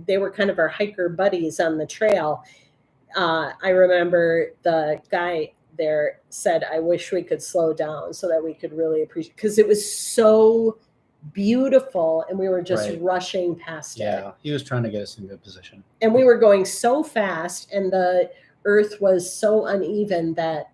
A: they were kind of our hiker buddies on the trail. I remember the guy there said, I wish we could slow down so that we could really appreciate, because it was so beautiful and we were just rushing past it.
B: Yeah, he was trying to get us in good position.
A: And we were going so fast and the earth was so uneven that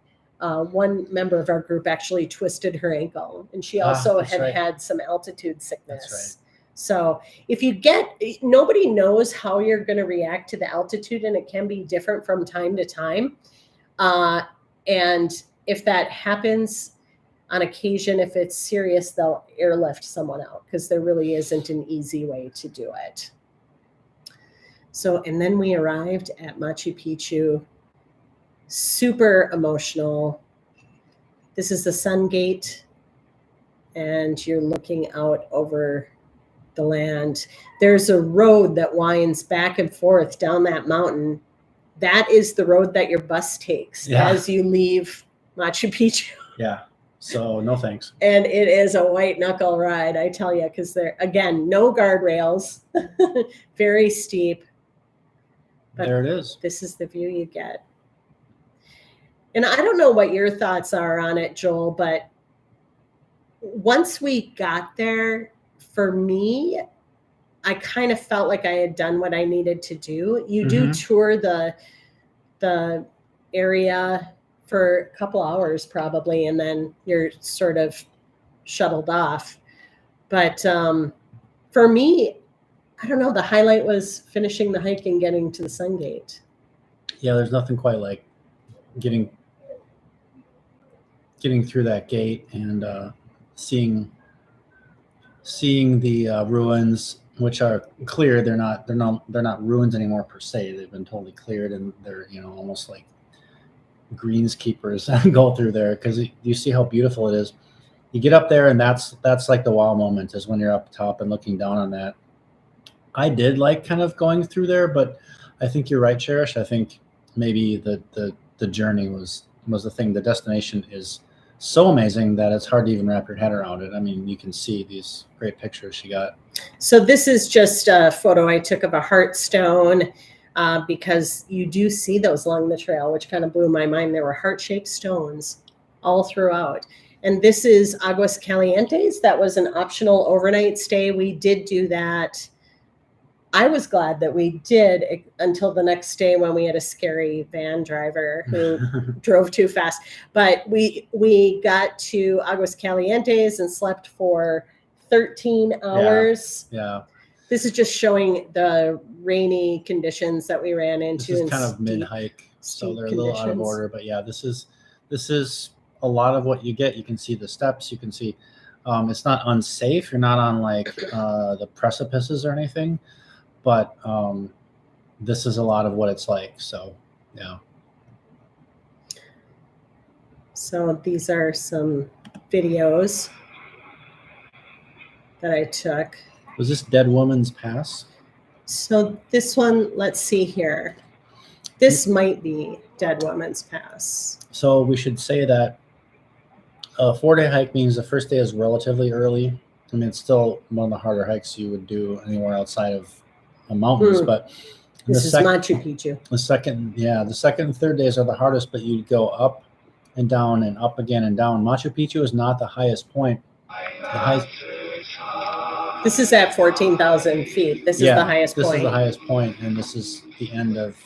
A: one member of our group actually twisted her ankle, and she also had some altitude sickness.
B: That's right.
A: So if nobody knows how you're going to react to the altitude, and it can be different from time to time. And if that happens on occasion, if it's serious, they'll airlift someone out because there really isn't an easy way to do it. So, and then we arrived at Machu Picchu. Super emotional. This is the Sun Gate, and you're looking out over the land. There's a road that winds back and forth down that mountain. That is the road that your bus takes as you leave Machu Picchu.
B: Yeah. So no thanks.
A: And it is a white knuckle ride, I tell you, because there, again, no guardrails, very steep. But
B: there it is.
A: This is the view you get. And I don't know what your thoughts are on it, Joel, but once we got there, for me, I kind of felt like I had done what I needed to do. You do tour the area for a couple hours probably, and then you're sort of shuttled off. But for me, I don't know, the highlight was finishing the hike and getting to the Sun Gate.
B: Yeah, there's nothing quite like getting through that gate and seeing the ruins, which are cleared. They're not ruins anymore per se. They've been totally cleared, and they're almost like greenskeepers go through there, because you see how beautiful it is. You get up there, and that's like the wow moment, is when you're up top and looking down on that. I did like kind of going through there, but I think you're right, Cherish. I think maybe the journey was the thing. The destination is so amazing that it's hard to even wrap your head around it. I mean, you can see these great pictures she got.
A: So this is just a photo I took of a heart stone, because you do see those along the trail, which kind of blew my mind. There were heart-shaped stones all throughout. And this is Aguas Calientes. That was an optional overnight stay. We did do that. I was glad that we did, until the next day when we had a scary van driver who drove too fast. But we got to Aguas Calientes and slept for 13 hours.
B: Yeah.
A: This is just showing the rainy conditions that we ran into.
B: This is kind of mid-hike, so they're a little out of order. But yeah, this is a lot of what you get. You can see the steps. You can see it's not unsafe. You're not on like the precipices or anything. But this is a lot of what it's like. So, yeah.
A: So these are some videos that I took.
B: Was this Dead Woman's Pass?
A: So this one, let's see here. This might be Dead Woman's Pass.
B: So we should say that a 4-day hike means the first day is relatively early. I mean, it's still one of the harder hikes you would do anywhere outside of mountains, but
A: this is Machu Picchu.
B: The second and third days are the hardest, but you go up and down and up again and down. Machu Picchu is not the highest point.
A: This is at 14,000 feet. This is the highest point.
B: This is the highest point, and this is the end of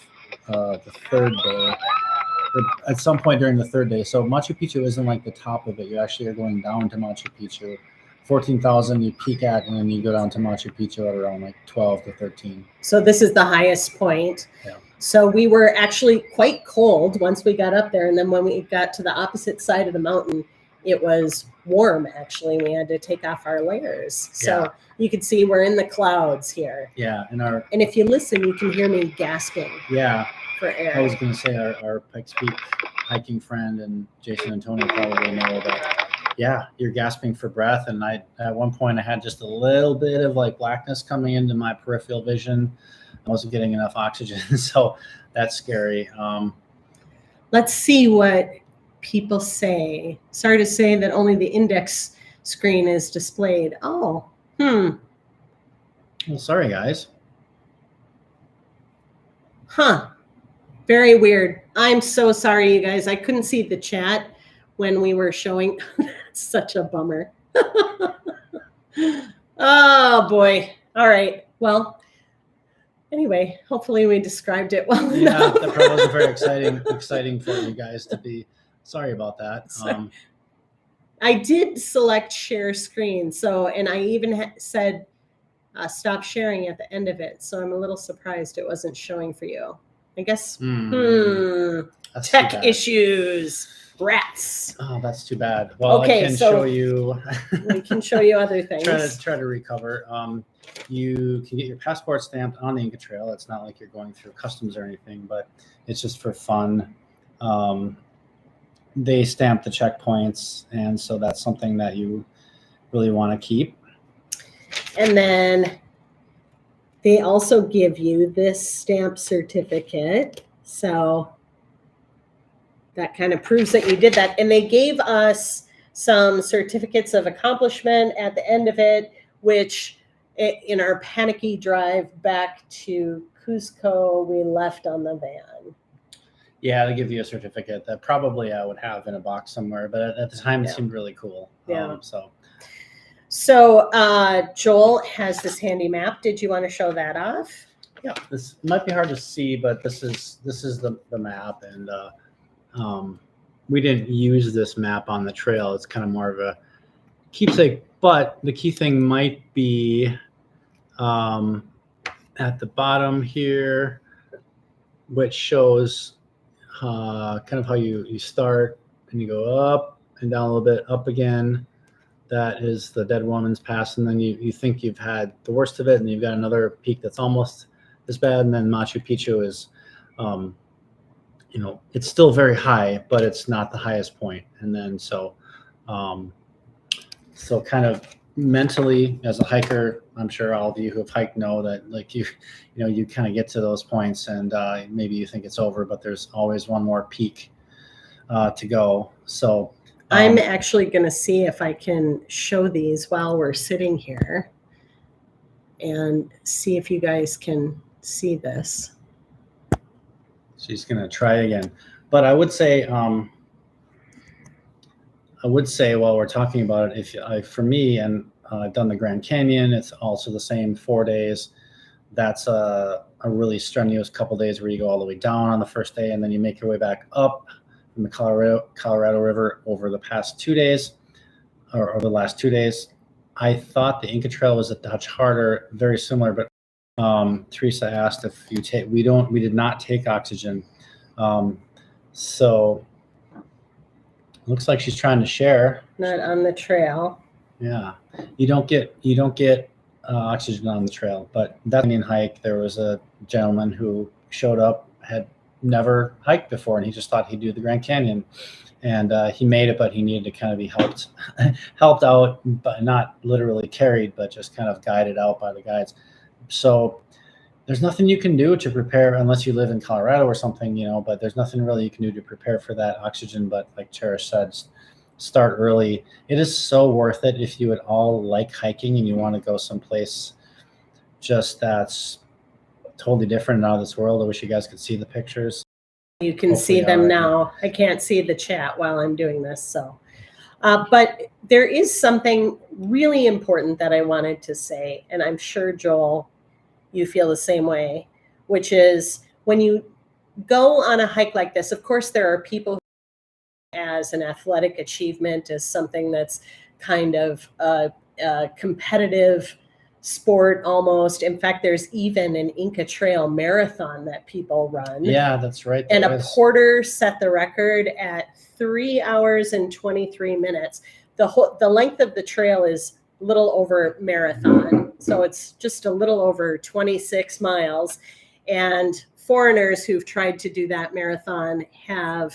B: the third day. Or at some point during the third day. So Machu Picchu isn't like the top of it. You actually are going down to Machu Picchu. 14,000 you peak at, and then you go down to Machu Picchu at around like 12 to 13.
A: So this is the highest point.
B: Yeah.
A: So we were actually quite cold once we got up there. And then when we got to the opposite side of the mountain, it was warm, actually. We had to take off our layers. So you can see we're in the clouds here.
B: Yeah.
A: And if you listen, you can hear me gasping.
B: Yeah.
A: For air.
B: I was going to say our Pikes Peak hiking friend and Jason and Tony probably know that. Yeah, you're gasping for breath. And at one point I had just a little bit of like blackness coming into my peripheral vision. I wasn't getting enough oxygen. So that's scary.
A: Let's see what people say. Sorry to say that only the index screen is displayed. Oh,
B: Well, sorry, guys.
A: Huh. Very weird. I'm so sorry, you guys. I couldn't see the chat when we were showing. That's such a bummer. Oh, boy. All right. Well, anyway, hopefully we described it well enough.
B: That probably wasn't very exciting for you guys to be. Sorry about that.
A: I did select share screen. So, and I even said stop sharing at the end of it. So I'm a little surprised it wasn't showing for you. I guess tech issues, rats.
B: Oh, that's too bad. Well,
A: okay,
B: I can show you.
A: We can show you other things.
B: Try to recover. You can get your passport stamped on the Inca Trail. It's not like you're going through customs or anything, but it's just for fun. They stamp the checkpoints, and so that's something that you really want to keep.
A: And then they also give you this stamp certificate. So that kind of proves that you did that. And they gave us some certificates of accomplishment at the end of it, which in our panicky drive back to Cusco, we left on the van.
B: Yeah, they give you a certificate that probably I would have in a box somewhere, but at the time it seemed really cool.
A: Yeah. So Joel has this handy map. Did you want to show that off?
B: Yeah, this might be hard to see, but this is the map, and we didn't use this map on the trail. It's kind of more of a keepsake, but the key thing might be at the bottom here, which shows kind of how you start and you go up and down a little bit, up again. That is the Dead Woman's Pass, and then you think you've had the worst of it, and you've got another peak that's almost as bad, and then Machu Picchu is it's still very high, but it's not the highest point. And then um, so kind of mentally as a hiker, I'm sure all of you who have hiked know that like you kind of get to those points and maybe you think it's over, but there's always one more peak to go. So
A: I'm actually going to see if I can show these while we're sitting here and see if you guys can see this.
B: She's going to try again. But I would say while we're talking about it, for me, and I've done the Grand Canyon, it's also the same 4 days. That's a really strenuous couple days where you go all the way down on the first day and then you make your way back up from the Colorado River over the past 2 days or the last 2 days. I thought the Inca Trail was a touch harder, very similar, but Teresa asked if you take, we did not take oxygen. So looks like she's trying to share.
A: Not on the trail.
B: Yeah, you don't get oxygen on the trail, but that Indian hike, there was a gentleman who showed up, had never hiked before, and he just thought he'd do the Grand Canyon, and he made it, but he needed to kind of be helped out, but not literally carried, but just kind of guided out by the guides. So there's nothing you can do to prepare unless you live in Colorado or something, but there's nothing really you can do to prepare for that oxygen. But like Cherish said, start early. It is so worth it if you at all like hiking and you want to go someplace just that's totally different and out of this world. I wish you guys could see the pictures.
A: You can see them now. I can't see the chat while I'm doing this. So, but there is something really important that I wanted to say, and I'm sure, Joel, you feel the same way, which is when you go on a hike like this, of course, there are people as an athletic achievement, as something that's kind of a competitive sport almost. In fact, there's even an Inca Trail marathon that people run.
B: Yeah, that's right.
A: And a porter set the record at 3 hours and 23 minutes. The length of the trail is a little over marathon. So it's just a little over 26 miles. And foreigners who've tried to do that marathon have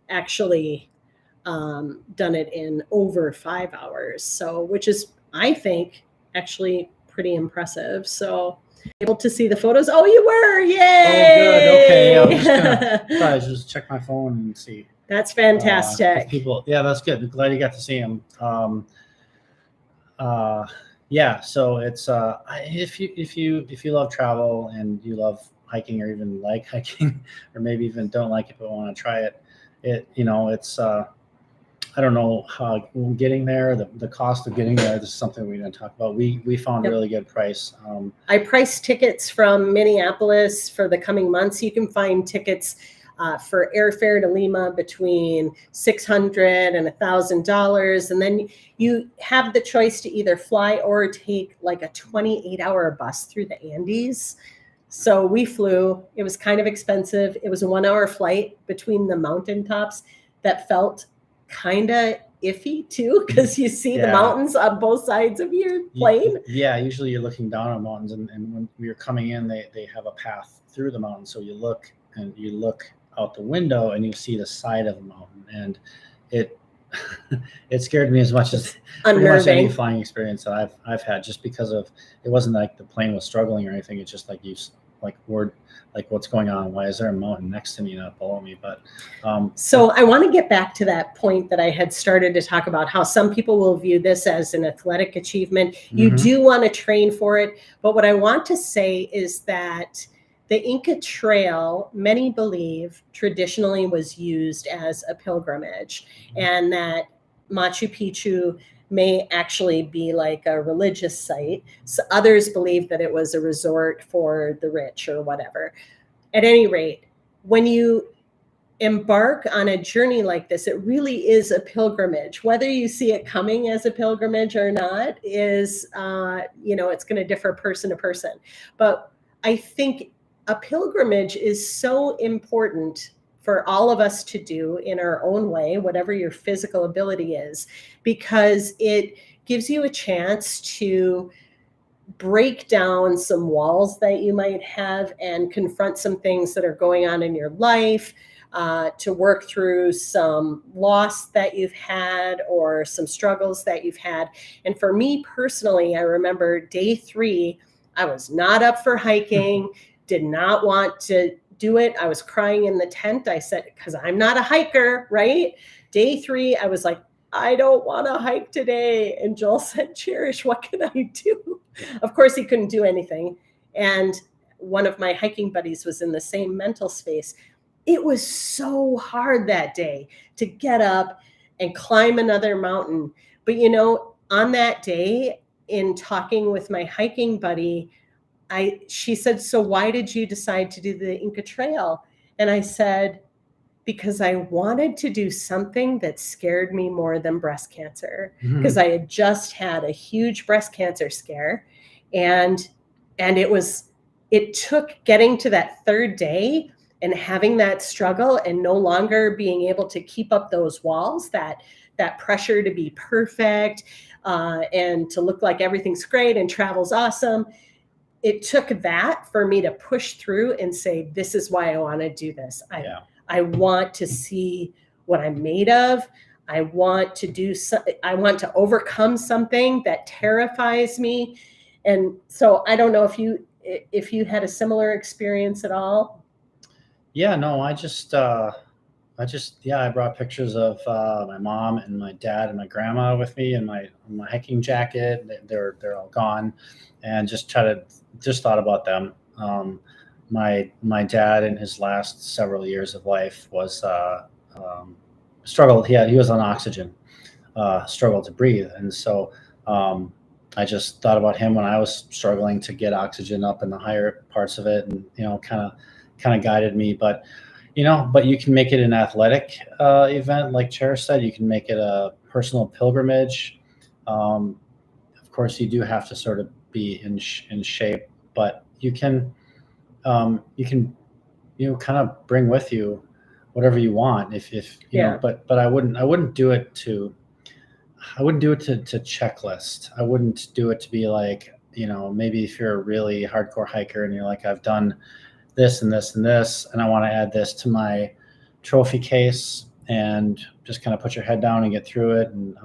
A: actually done it in over 5 hours. So, which is, I think, actually pretty impressive. So able to see the photos. Oh, you were. Yay.
B: Oh, good. Okay. I was just check my phone and see.
A: That's fantastic.
B: People. Yeah, that's good. I'm glad you got to see them. Yeah. So it's if you love travel and you love hiking or even like hiking or maybe even don't like it but want to try it, it's I don't know how getting there, the cost of getting there. This is something we didn't talk about. We found a really good price.
A: I priced tickets from Minneapolis for the coming months. You can find tickets for airfare to Lima between $600 and $1,000. And then you have the choice to either fly or take like a 28-hour bus through the Andes. So we flew. It was kind of expensive. It was a 1-hour flight between the mountaintops that felt kind of iffy too, because you see the mountains on both sides of your plane.
B: Yeah, usually you're looking down on mountains, and when you're coming in, they have a path through the mountain. So you look out the window and you see the side of the mountain, and it scared me as much as pretty much any flying experience that I've had, just because of it wasn't like the plane was struggling or anything. It's just like what's going on? Why is there a mountain next to me, not below me? But
A: so I want to get back to that point that I had started to talk about, how some people will view this as an athletic achievement. You do want to train for it. But what I want to say is that the Inca Trail, many believe, traditionally was used as a pilgrimage, and that Machu Picchu may actually be like a religious site. So others believe that it was a resort for the rich or whatever. At any rate, when you embark on a journey like this, it really is a pilgrimage. Whether you see it coming as a pilgrimage or not is, it's going to differ person to person. But I think a pilgrimage is so important for all of us to do in our own way, whatever your physical ability is, because it gives you a chance to break down some walls that you might have and confront some things that are going on in your life. to work through some loss that you've had or some struggles that you've had. And for me personally, I remember day 3, I was not up for hiking, did not want to do it. I was crying in the tent. I said, because I'm not a hiker, right? Day 3, I was like, I don't want to hike today. And Joel said, Cherish, what can I do? Of course, he couldn't do anything. And one of my hiking buddies was in the same mental space. It was so hard that day to get up and climb another mountain. But, on that day, in talking with my hiking buddy, she said, so why did you decide to do the Inca Trail? And I said, because I wanted to do something that scared me more than breast cancer, because I had just had a huge breast cancer scare. And it took getting to that 3rd day and having that struggle and no longer being able to keep up those walls, that pressure to be perfect and to look like everything's great and travel's awesome. It took that for me to push through and say, this is why I want to do this. I want to see what I'm made of. I want to overcome something that terrifies me. And so I don't know if you had a similar experience at all.
B: Yeah, no, I brought pictures of my mom and my dad and my grandma with me in my hiking jacket. They're all gone, and just thought about them. My dad in his last several years of life was struggled. He was on oxygen, struggled to breathe, and so I just thought about him when I was struggling to get oxygen up in the higher parts of it, and kind of guided me. But you can make it an athletic event, like Cherish said. You can make it a personal pilgrimage. Of course, you do have to sort of be in shape, but you can kind of bring with you whatever you want. If but I wouldn't do it to checklist. I wouldn't do it to be like, maybe if you're a really hardcore hiker and you're like, I've done this and this and this, and I want to add this to my trophy case, and just kind of put your head down and get through it, and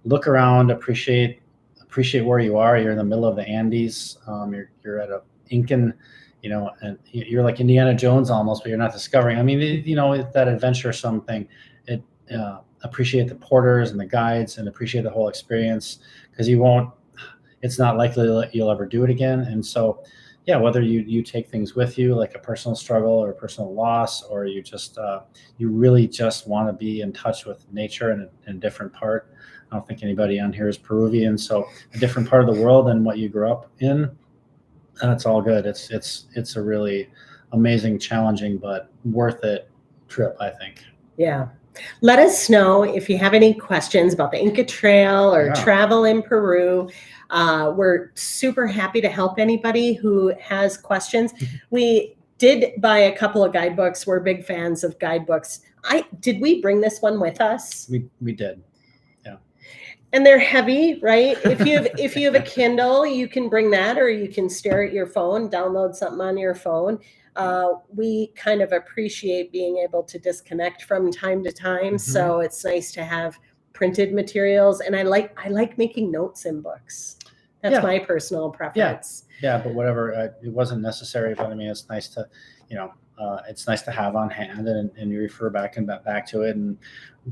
B: look around, appreciate where you are. You're in the middle of the Andes. You're at a Incan, and you're like Indiana Jones almost, but you're not discovering. I mean, that adventure something. Appreciate the porters and the guides, and appreciate the whole experience, because it's not likely that you'll ever do it again. And so, yeah, whether you take things with you, like a personal struggle or a personal loss, or you just you really just want to be in touch with nature in a different part. I don't think anybody on here is Peruvian, so a different part of the world than what you grew up in. That's all good. It's a really amazing, challenging, but worth it trip, I think.
A: Yeah. Let us know if you have any questions about the Inca Trail or travel in Peru. We're super happy to help anybody who has questions. We did buy a couple of guidebooks. We're big fans of guidebooks. Did we bring this one with us?
B: We did. Yeah.
A: And they're heavy, right? If you have a Kindle, you can bring that, or you can stare at your phone, download something on your phone. We kind of appreciate being able to disconnect from time to time. So it's nice to have printed materials. And I like making notes in books. That's my personal preference.
B: Yeah, but whatever, it wasn't necessary, but I mean, it's nice to, it's nice to have on hand, and you refer back to it. And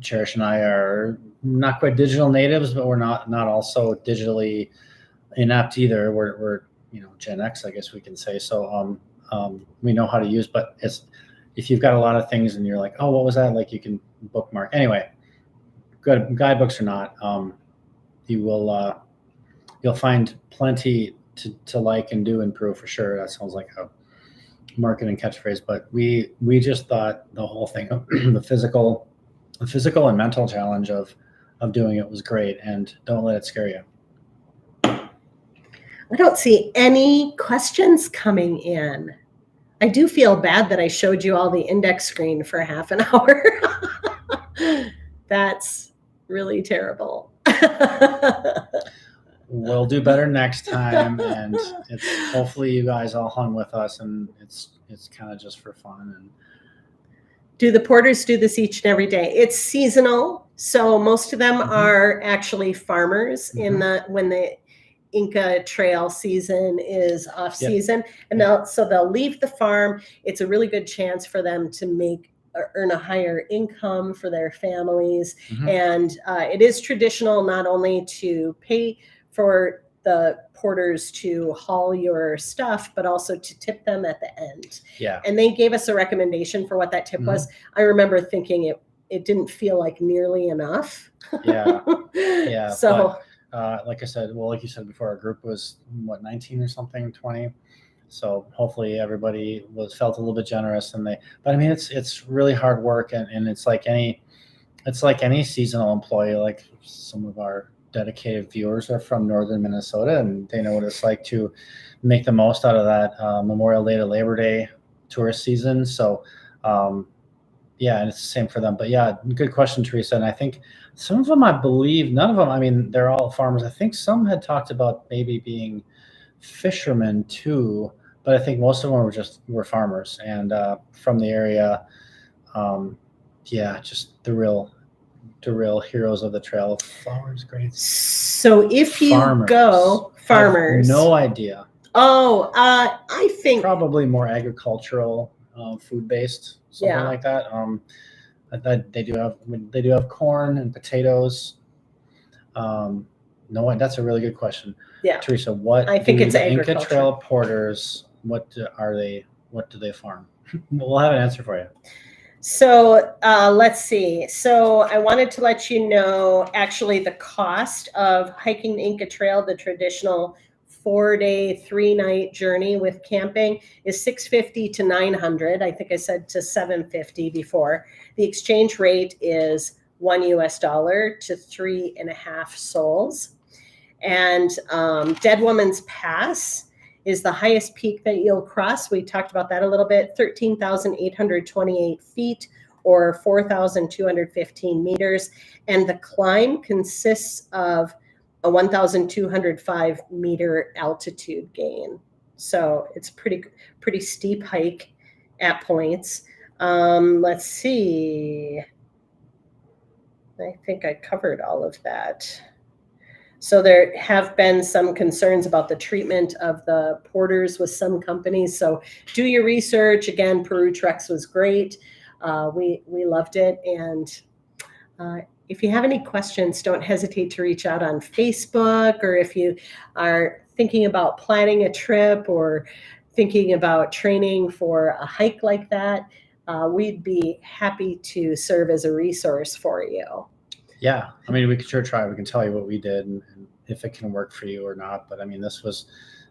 B: Cherish and I are not quite digital natives, but we're not also digitally inept either. We're Gen X, I guess we can say. So we know how to use, but if you've got a lot of things and you're like, oh, what was that? Like, you can bookmark. Anyway, good guidebooks or not, you'll find plenty to like and do in Peru for sure. That sounds like a marketing catchphrase, but we just thought the whole thing, the physical and mental challenge of doing it was great, and don't let it scare you.
A: I don't see any questions coming in. I do feel bad that I showed you all the index screen for half an hour. That's really terrible.
B: We'll do better next time, and hopefully you guys all hung with us, and it's kind of just for fun. And
A: Do the porters do this each and every day? It's seasonal, so most of them are actually farmers in when the Inca Trail season is off season, and they'll leave the farm. It's a really good chance for them to earn a higher income for their families, and it is traditional not only to pay for the porters to haul your stuff, but also to tip them at the end.
B: Yeah.
A: And they gave us a recommendation for what that tip was. I remember thinking it didn't feel like nearly enough.
B: Yeah. Yeah.
A: So,
B: like I said, well, like you said before, our group was 19 or something, 20. So hopefully everybody felt a little bit generous, but I mean, it's really hard work, and it's like any seasonal employee. Like some of our dedicated viewers are from northern Minnesota, and they know what it's like to make the most out of that Memorial Day to Labor Day tourist season. So yeah, and it's the same for them. But yeah, good question, Teresa. And I think some of them, I believe, none of them, I mean, they're all farmers. I think some had talked about maybe being fishermen too, but I think most of them were farmers and from the area. Yeah, just the real heroes of the trail. Flowers, great.
A: So if you go, farmers.
B: No idea.
A: Oh, I think
B: probably more agricultural, food based, something like that. They do have corn and potatoes. No, that's a really good question.
A: Yeah,
B: Teresa, what
A: I think it's agriculture.
B: Inca Trail porters, what do they farm? We'll have an answer for you.
A: So let's see. So I wanted to let you know, actually, the cost of hiking the Inca Trail, the traditional 4-day, 3-night journey with camping, is $650 to $900. I think I said to $750 before. The exchange rate is $1 to 3.5 sols. And Dead Woman's Pass is the highest peak that you'll cross. We talked about that a little bit, 13,828 feet or 4,215 meters. And the climb consists of a 1,205 meter altitude gain. So it's pretty steep hike at points. Let's see. I think I covered all of that. So there have been some concerns about the treatment of the porters with some companies. So do your research. Again, Peru Trex was great. We loved it. And if you have any questions, don't hesitate to reach out on Facebook, or if you are thinking about planning a trip or thinking about training for a hike like that, we'd be happy to serve as a resource for you.
B: Yeah, I mean, we could sure try. We can tell you what we did and if it can work for you or not. But I mean, this was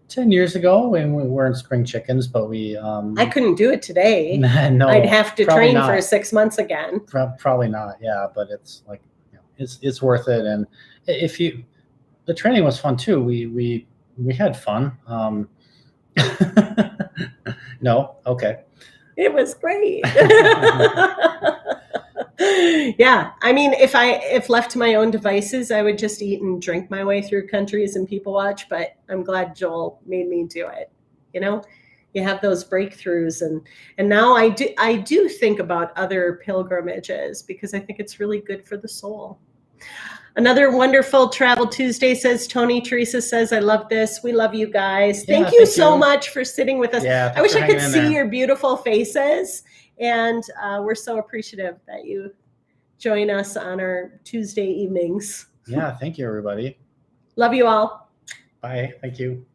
B: 10 years ago when we weren't spring chickens, but we...
A: I couldn't do it today.
B: No,
A: I'd have to train
B: not.
A: for 6 months again.
B: Probably not, yeah, but it's like, it's worth it. And the training was fun too. We had fun. No, okay.
A: It was great. Yeah, I mean, if left to my own devices, I would just eat and drink my way through countries and people watch. But I'm glad Joel made me do it. You know, you have those breakthroughs, and now I do think about other pilgrimages because I think it's really good for the soul. Another wonderful Travel Tuesday, says Tony. Teresa says, I love this. We love you guys. Thank you so much for sitting with us.
B: Yeah,
A: I wish I could see your beautiful faces. And we're so appreciative that you join us on our Tuesday evenings.
B: Yeah, thank you, everybody.
A: Love you all.
B: Bye. Thank you.